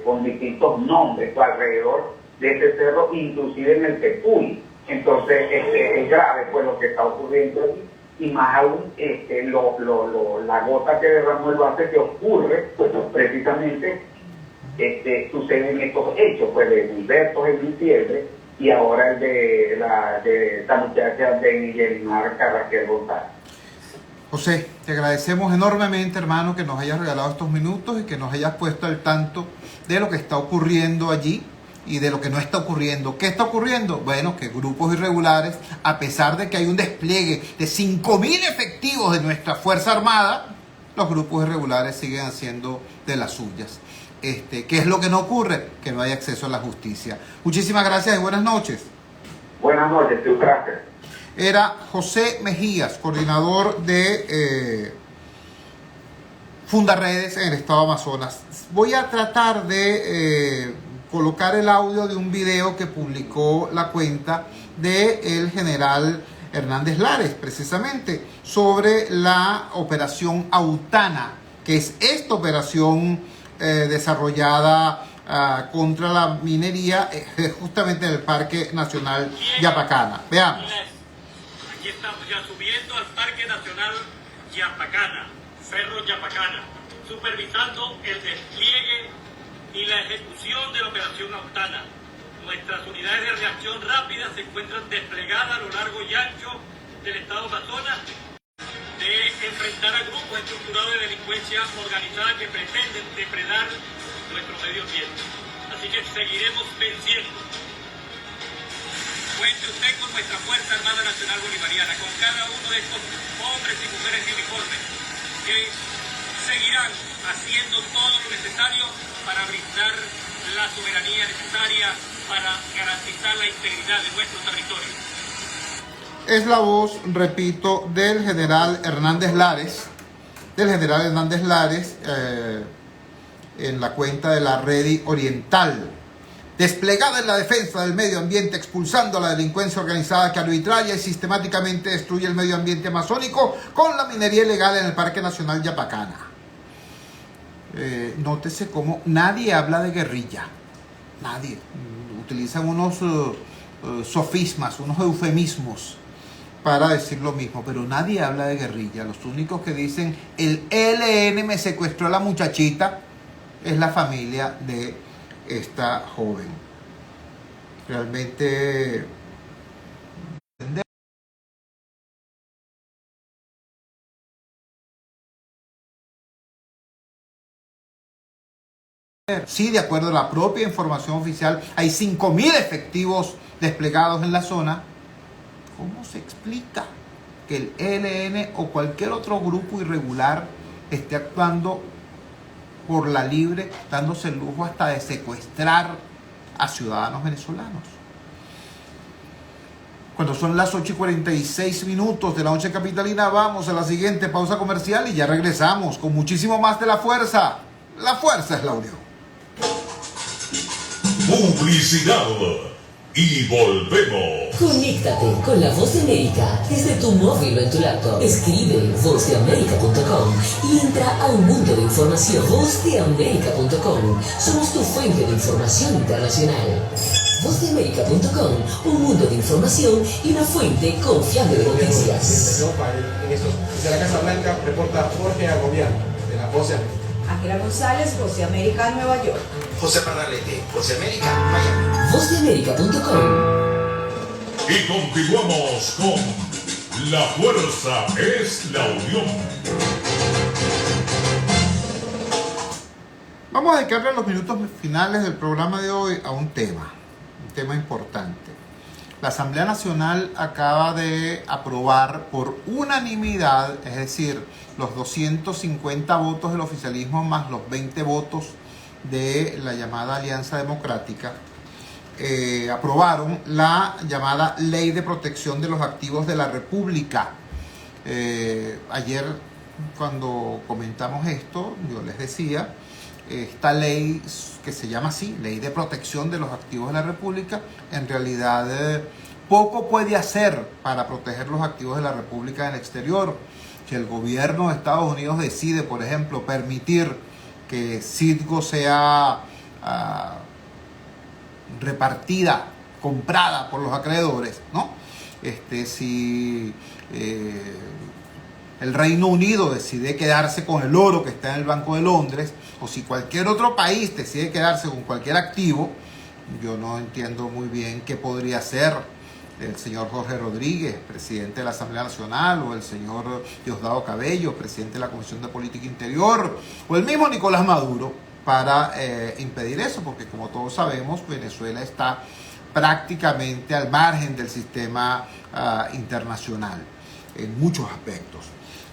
con distintos nombres alrededor de ese cerro, inclusive en el Tepuy. Entonces es grave pues lo que está ocurriendo allí, y más aún la gota que derramó el vaso que ocurre, pues precisamente suceden estos hechos, pues de Gilberto en diciembre y ahora el de esta muchacha de Yelimar Carraquel González. José, te agradecemos enormemente, hermano, que nos hayas regalado estos minutos y que nos hayas puesto al tanto de lo que está ocurriendo allí y de lo que no está ocurriendo. ¿Qué está ocurriendo? Bueno, que grupos irregulares, a pesar de que hay un despliegue de 5.000 efectivos de nuestra Fuerza Armada, los grupos irregulares siguen haciendo de las suyas. ¿Qué es lo que no ocurre? Que no hay acceso a la justicia. Muchísimas gracias y buenas noches. Buenas noches, gracias. Era José Mejías, coordinador de Fundaredes en el estado de Amazonas. Voy a tratar de colocar el audio de un video que publicó la cuenta del general Hernández Lares, precisamente, sobre la operación Autana, que es esta operación desarrollada contra la minería justamente en el Parque Nacional Yapacana. Veamos. Aquí estamos ya subiendo al Parque Nacional Yapacana, Cerro Yapacana, supervisando el despliegue y la ejecución de la operación Autana. Nuestras unidades de reacción rápida se encuentran desplegadas a lo largo y ancho del estado Amazonas de enfrentar a grupos estructurados de delincuencia organizada que pretenden depredar nuestro medio ambiente. Así que seguiremos venciendo. Cuente usted con nuestra Fuerza Armada Nacional Bolivariana, con cada uno de estos hombres y mujeres de uniforme, que seguirán haciendo todo lo necesario para brindar la soberanía necesaria para garantizar la integridad de nuestro territorio. Es la voz, repito, del general Hernández Lares, en la cuenta de la Redi Oriental. Desplegada en la defensa del medio ambiente, expulsando a la delincuencia organizada que arbitraria y sistemáticamente destruye el medio ambiente amazónico con la minería ilegal en el Parque Nacional Yapacana. Nótese cómo nadie habla de guerrilla. Nadie. Utilizan unos sofismas, unos eufemismos para decir lo mismo, pero nadie habla de guerrilla. Los únicos que dicen el ELN me secuestró a la muchachita es la familia de esta joven. Realmente sí, de acuerdo a la propia información oficial, hay 5.000 efectivos desplegados en la zona. ¿Cómo se explica que el ELN o cualquier otro grupo irregular esté actuando por la libre, dándose el lujo hasta de secuestrar a ciudadanos venezolanos? Cuando son las 8:46 de la noche capitalina, vamos a la siguiente pausa comercial y ya regresamos con muchísimo más de La Fuerza. La Fuerza es la unión. Publicidad. Y volvemos. Conéctate con La Voz de América desde tu móvil o en tu laptop. Escribe vozdeamerica.com y entra a un mundo de información. Vozdeamerica.com. Somos tu fuente de información internacional. Vozdeamerica.com. Un mundo de información y una fuente confiable de noticias. Desde la Casa Blanca reporta Jorge Agobiano, de La Voz de América. Ángela González, Voz de América, Nueva York. José Pernalete, Voz de América, Miami. Vozdeamerica.com. Y continuamos con La Fuerza es la unión. Vamos a dedicarle los minutos finales del programa de hoy a un tema importante. La Asamblea Nacional acaba de aprobar por unanimidad, es decir, los 250 votos del oficialismo más los 20 votos de la llamada Alianza Democrática, aprobaron la llamada Ley de Protección de los Activos de la República. Ayer, cuando comentamos esto, yo les decía, esta ley que se llama así, Ley de Protección de los Activos de la República, en realidad poco puede hacer para proteger los activos de la República en el exterior. Si el gobierno de Estados Unidos decide, por ejemplo, permitir que Citgo sea repartida, comprada por los acreedores, ¿no? Si el Reino Unido decide quedarse con el oro que está en el Banco de Londres, o si cualquier otro país decide quedarse con cualquier activo, yo no entiendo muy bien qué podría hacer el señor Jorge Rodríguez, presidente de la Asamblea Nacional, o el señor Diosdado Cabello, presidente de la Comisión de Política Interior, o el mismo Nicolás Maduro, para impedir eso, porque como todos sabemos, Venezuela está prácticamente al margen del sistema internacional en muchos aspectos.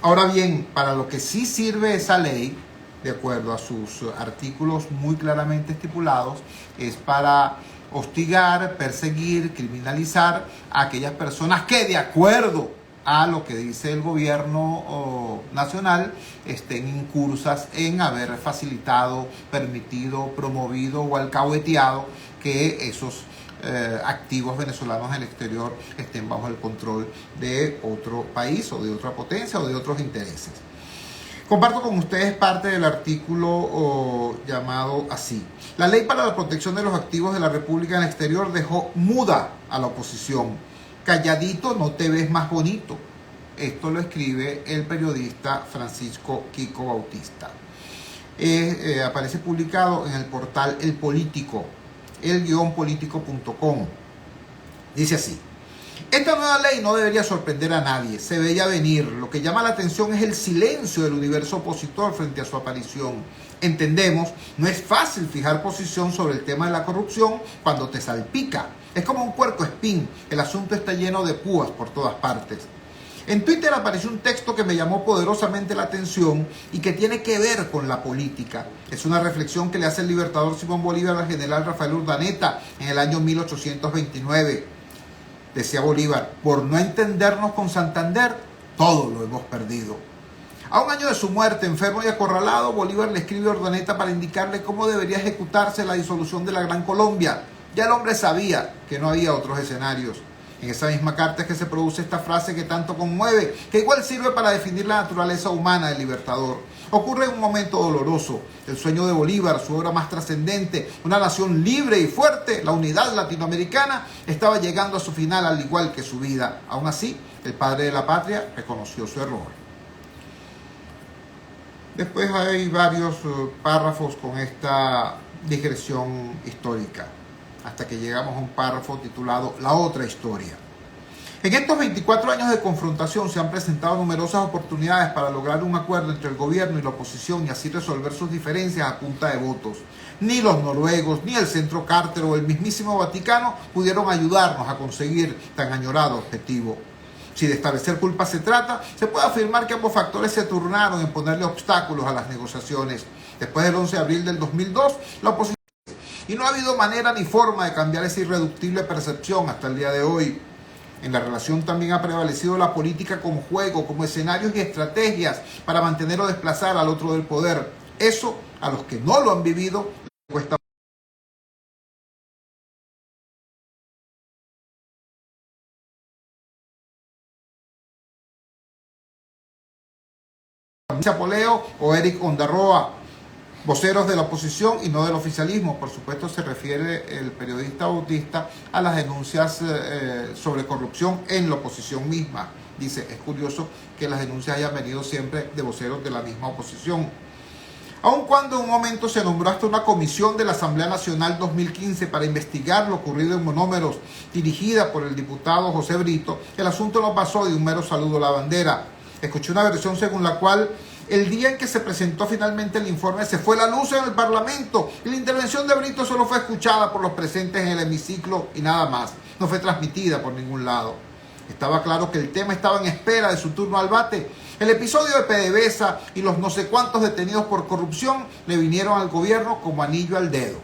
Ahora bien, para lo que sí sirve esa ley, de acuerdo a sus artículos muy claramente estipulados, es para hostigar, perseguir, criminalizar a aquellas personas que, de acuerdo a lo que dice el gobierno nacional, estén incursas en haber facilitado, permitido, promovido o alcahueteado que esos activos venezolanos en el exterior estén bajo el control de otro país o de otra potencia o de otros intereses. Comparto con ustedes parte del artículo llamado así: la ley para la protección de los activos de la República en el exterior dejó muda a la oposición. Calladito no te ves más bonito. Esto lo escribe el periodista Francisco Quico Bautista. Aparece publicado en el portal El Político, el-político.com. Dice así: esta nueva ley no debería sorprender a nadie, se veía venir. Lo que llama la atención es el silencio del universo opositor frente a su aparición. Entendemos, no es fácil fijar posición sobre el tema de la corrupción cuando te salpica. Es como un puercoespín, el asunto está lleno de púas por todas partes. En Twitter apareció un texto que me llamó poderosamente la atención y que tiene que ver con la política. Es una reflexión que le hace el libertador Simón Bolívar al general Rafael Urdaneta en el año 1829. Decía Bolívar: por no entendernos con Santander, todo lo hemos perdido. A un año de su muerte, enfermo y acorralado, Bolívar le escribe a Urdaneta para indicarle cómo debería ejecutarse la disolución de la Gran Colombia. Ya el hombre sabía que no había otros escenarios. En esa misma carta es que se produce esta frase que tanto conmueve, que igual sirve para definir la naturaleza humana del libertador. Ocurre en un momento doloroso. El sueño de Bolívar, su obra más trascendente, una nación libre y fuerte, la unidad latinoamericana, estaba llegando a su final al igual que su vida. Aún así, el padre de la patria reconoció su error. Después hay varios párrafos con esta digresión histórica, hasta que llegamos a un párrafo titulado La otra historia. En estos 24 años de confrontación se han presentado numerosas oportunidades para lograr un acuerdo entre el gobierno y la oposición y así resolver sus diferencias a punta de votos. Ni los noruegos, ni el Centro Carter o el mismísimo Vaticano pudieron ayudarnos a conseguir tan añorado objetivo. Si de establecer culpas se trata, se puede afirmar que ambos factores se turnaron en ponerle obstáculos a las negociaciones. Después del 11 de abril del 2002, la oposición... Y no ha habido manera ni forma de cambiar esa irreductible percepción hasta el día de hoy. En la relación también ha prevalecido la política como juego, como escenarios y estrategias para mantener o desplazar al otro del poder. Eso, a los que no lo han vivido, les cuesta. Poleo o Eric Ondarroa, voceros de la oposición y no del oficialismo. Por supuesto, se refiere el periodista Bautista a las denuncias sobre corrupción en la oposición misma. Dice, es curioso que las denuncias hayan venido siempre de voceros de la misma oposición. Aun cuando en un momento se nombró hasta una comisión de la Asamblea Nacional 2015 para investigar lo ocurrido en Monómeros, dirigida por el diputado José Brito, el asunto no pasó de un mero saludo a la bandera. Escuché una versión según la cual el día en que se presentó finalmente el informe se fue la luz en el Parlamento y la intervención de Brito solo fue escuchada por los presentes en el hemiciclo y nada más. No fue transmitida por ningún lado. Estaba claro que el tema estaba en espera de su turno al bate. El episodio de PDVSA y los no sé cuántos detenidos por corrupción le vinieron al gobierno como anillo al dedo.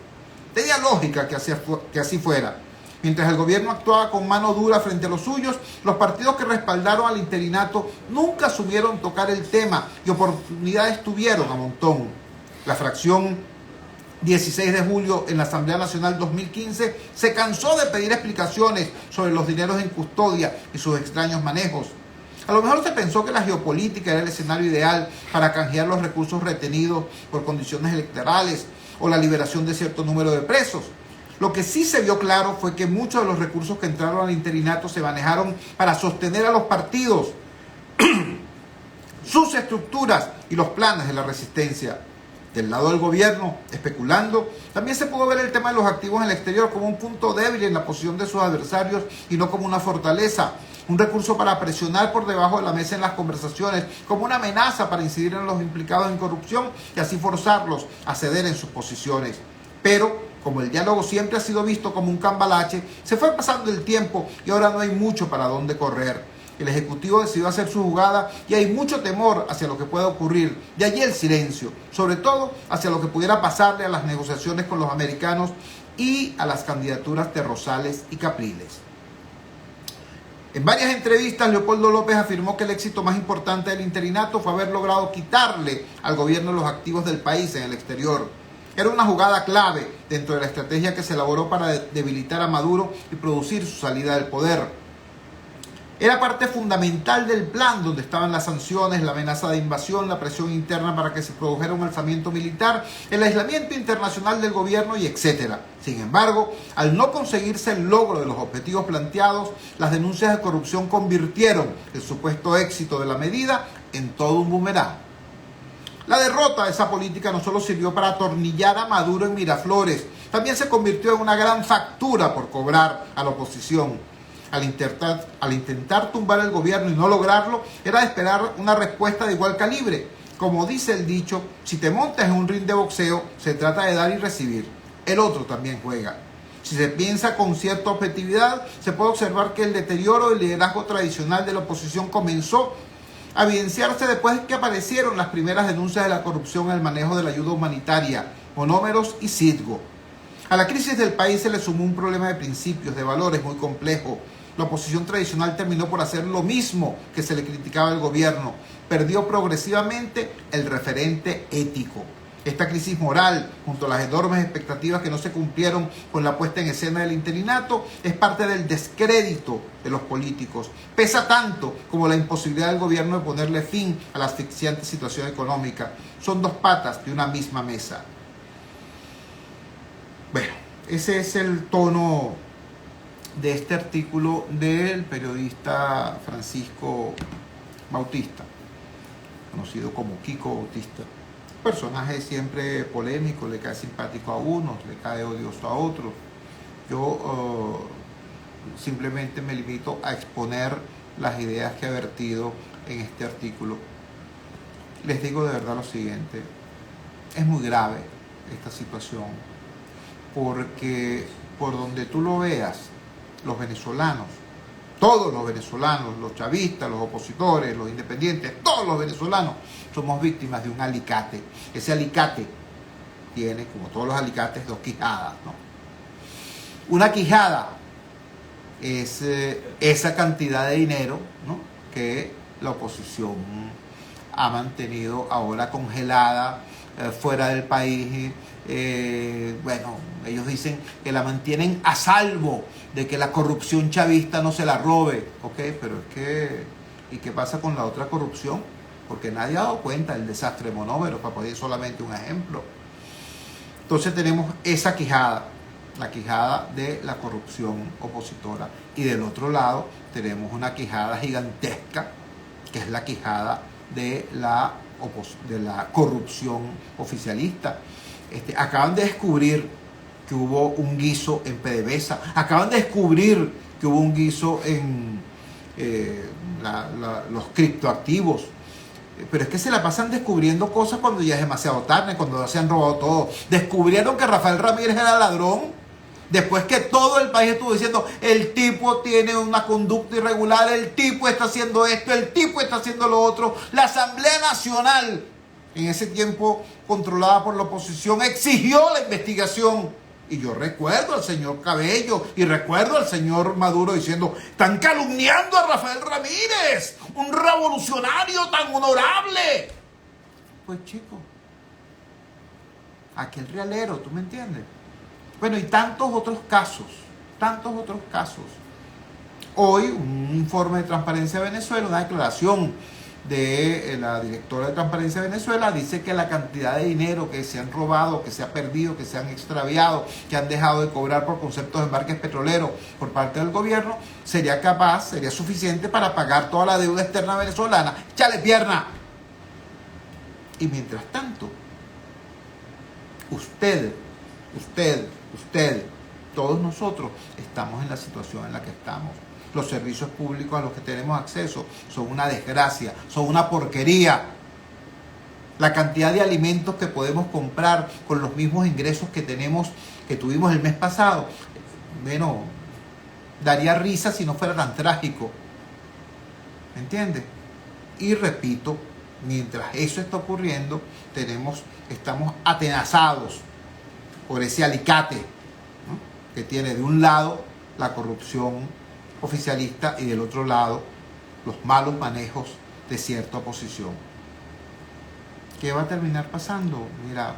Tenía lógica que así fuera. Mientras el gobierno actuaba con mano dura frente a los suyos, los partidos que respaldaron al interinato nunca supieron tocar el tema y oportunidades tuvieron a montón. La fracción 16 de julio en la Asamblea Nacional 2015 se cansó de pedir explicaciones sobre los dineros en custodia y sus extraños manejos. A lo mejor se pensó que la geopolítica era el escenario ideal para canjear los recursos retenidos por condiciones electorales o la liberación de cierto número de presos. Lo que sí se vio claro fue que muchos de los recursos que entraron al interinato se manejaron para sostener a los partidos sus estructuras y los planes de la resistencia. Del lado del gobierno, especulando, también se pudo ver el tema de los activos en el exterior como un punto débil en la posición de sus adversarios y no como una fortaleza. Un recurso para presionar por debajo de la mesa en las conversaciones, como una amenaza para incidir en los implicados en corrupción y así forzarlos a ceder en sus posiciones. Pero, como el diálogo siempre ha sido visto como un cambalache, se fue pasando el tiempo y ahora no hay mucho para dónde correr. El Ejecutivo decidió hacer su jugada y hay mucho temor hacia lo que pueda ocurrir. De allí el silencio, sobre todo hacia lo que pudiera pasarle a las negociaciones con los americanos y a las candidaturas de Rosales y Capriles. En varias entrevistas, Leopoldo López afirmó que el éxito más importante del interinato fue haber logrado quitarle al gobierno los activos del país en el exterior. Era una jugada clave dentro de la estrategia que se elaboró para debilitar a Maduro y producir su salida del poder. Era parte fundamental del plan donde estaban las sanciones, la amenaza de invasión, la presión interna para que se produjera un alzamiento militar, el aislamiento internacional del gobierno y etcétera. Sin embargo, al no conseguirse el logro de los objetivos planteados, las denuncias de corrupción convirtieron el supuesto éxito de la medida en todo un boomerang. La derrota de esa política no solo sirvió para atornillar a Maduro en Miraflores, también se convirtió en una gran factura por cobrar a la oposición. Al intentar tumbar el gobierno y no lograrlo, era de esperar una respuesta de igual calibre. Como dice el dicho, si te montas en un ring de boxeo, se trata de dar y recibir. El otro también juega. Si se piensa con cierta objetividad, se puede observar que el deterioro del liderazgo tradicional de la oposición comenzó a evidenciarse después de que aparecieron las primeras denuncias de la corrupción en el manejo de la ayuda humanitaria, monómeros y Citgo. A la crisis del país se le sumó un problema de principios, de valores muy complejo. La oposición tradicional terminó por hacer lo mismo que se le criticaba al gobierno. Perdió progresivamente el referente ético. Esta crisis moral, junto a las enormes expectativas que no se cumplieron con la puesta en escena del interinato, es parte del descrédito de los políticos. Pesa tanto como la imposibilidad del gobierno de ponerle fin a la asfixiante situación económica. Son dos patas de una misma mesa. Bueno, ese es el tono de este artículo del periodista Francisco Bautista, conocido como Kiko Bautista. Personaje siempre polémico, le cae simpático a unos, le cae odioso a otros. Yo simplemente me limito a exponer las ideas que ha vertido en este artículo. Les digo de verdad lo siguiente, es muy grave esta situación, porque por donde tú lo veas, los venezolanos, todos los venezolanos, los chavistas, los opositores, los independientes, todos los venezolanos somos víctimas de un alicate. Ese alicate tiene, como todos los alicates, dos quijadas, ¿no? Una quijada es esa cantidad de dinero, ¿no?, que la oposición ha mantenido ahora congelada fuera del país. Bueno, ellos dicen que la mantienen a salvo de que la corrupción chavista no se la robe. Ok, pero es que, ¿y qué pasa con la otra corrupción? Porque nadie ha dado cuenta del desastre de monómeros, para poner solamente un ejemplo. Entonces tenemos esa quijada, la quijada de la corrupción opositora, y del otro lado tenemos una quijada gigantesca, que es la quijada de la corrupción oficialista. Acaban de descubrir que hubo un guiso en PDVSA, acaban de descubrir que hubo un guiso en los criptoactivos, pero es que se la pasan descubriendo cosas cuando ya es demasiado tarde, cuando ya se han robado todo. Descubrieron que Rafael Ramírez era ladrón, después que todo el país estuvo diciendo, el tipo tiene una conducta irregular, el tipo está haciendo esto, el tipo está haciendo lo otro. La Asamblea Nacional, en ese tiempo controlada por la oposición, exigió la investigación. Y yo recuerdo al señor Cabello y recuerdo al señor Maduro diciendo, están calumniando a Rafael Ramírez, un revolucionario tan honorable. Pues chico, aquel realero, ¿tú me entiendes? Bueno, y tantos otros casos. Hoy, un informe de Transparencia de Venezuela, una declaración de la directora de Transparencia de Venezuela, dice que la cantidad de dinero que se han robado, que se ha perdido, que se han extraviado, que han dejado de cobrar por conceptos de embarques petroleros por parte del gobierno, sería suficiente para pagar toda la deuda externa venezolana. ¡Échale pierna! Y mientras tanto, usted, todos nosotros estamos en la situación en la que estamos. Los servicios públicos a los que tenemos acceso son una desgracia, son una porquería. La cantidad de alimentos que podemos comprar con los mismos ingresos que tuvimos el mes pasado, bueno, daría risa si no fuera tan trágico. ¿Me entiendes? Y repito, mientras eso está ocurriendo, estamos atenazados por ese alicate, ¿no?, que tiene de un lado la corrupción oficialista y del otro lado los malos manejos de cierta oposición. ¿Qué va a terminar pasando? Mira,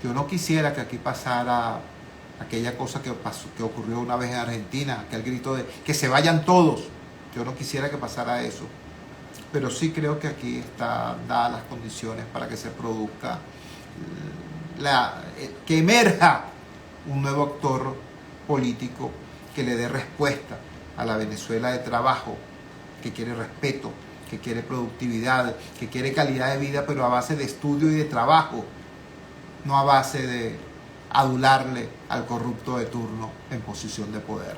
yo no quisiera que aquí pasara aquella cosa que ocurrió una vez en Argentina, aquel grito de que se vayan todos. Yo no quisiera que pasara eso, pero sí creo que aquí están dadas las condiciones para que se produzca, que emerja un nuevo actor político que le dé respuesta a la Venezuela de trabajo, que quiere respeto, que quiere productividad, que quiere calidad de vida, pero a base de estudio y de trabajo, no a base de adularle al corrupto de turno en posición de poder.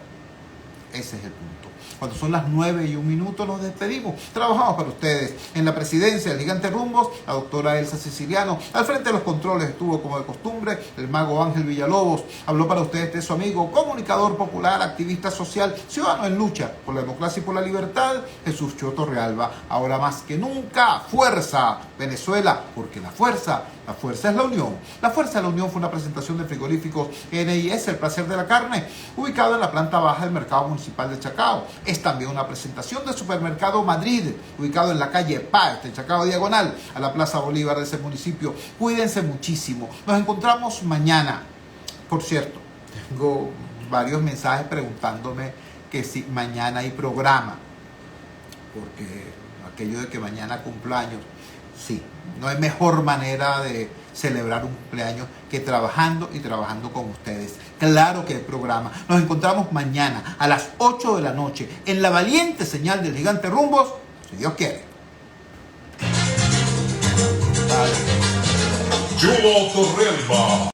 Ese es el punto. Cuando son las 9:01, nos despedimos. Trabajamos para ustedes en la presidencia del Gigante Rumbos, la doctora Elsa Siciliano. Al frente de los controles estuvo, como de costumbre, el mago Ángel Villalobos. Habló para ustedes de su amigo, comunicador popular, activista social, ciudadano en lucha por la democracia y por la libertad, Jesús Choto Realba. Ahora más que nunca, fuerza Venezuela, porque la fuerza es la unión. La Fuerza de la Unión fue una presentación de frigoríficos NIS, el placer de la carne, ubicado en la planta baja del Mercado Municipal de Chacao. Es también una presentación del Supermercado Madrid, ubicado en la calle Paz de Chacao diagonal a la Plaza Bolívar de ese municipio. Cuídense muchísimo. Nos encontramos mañana. Por cierto, tengo varios mensajes preguntándome que si mañana hay programa, porque aquello de que mañana cumpleaños, sí, no hay mejor manera de celebrar un cumpleaños que trabajando y trabajando con ustedes. Claro que hay programa. Nos encontramos mañana a las 8 de la noche en la valiente señal del Gigante Rumbos, si Dios quiere. Chulo Torrealba.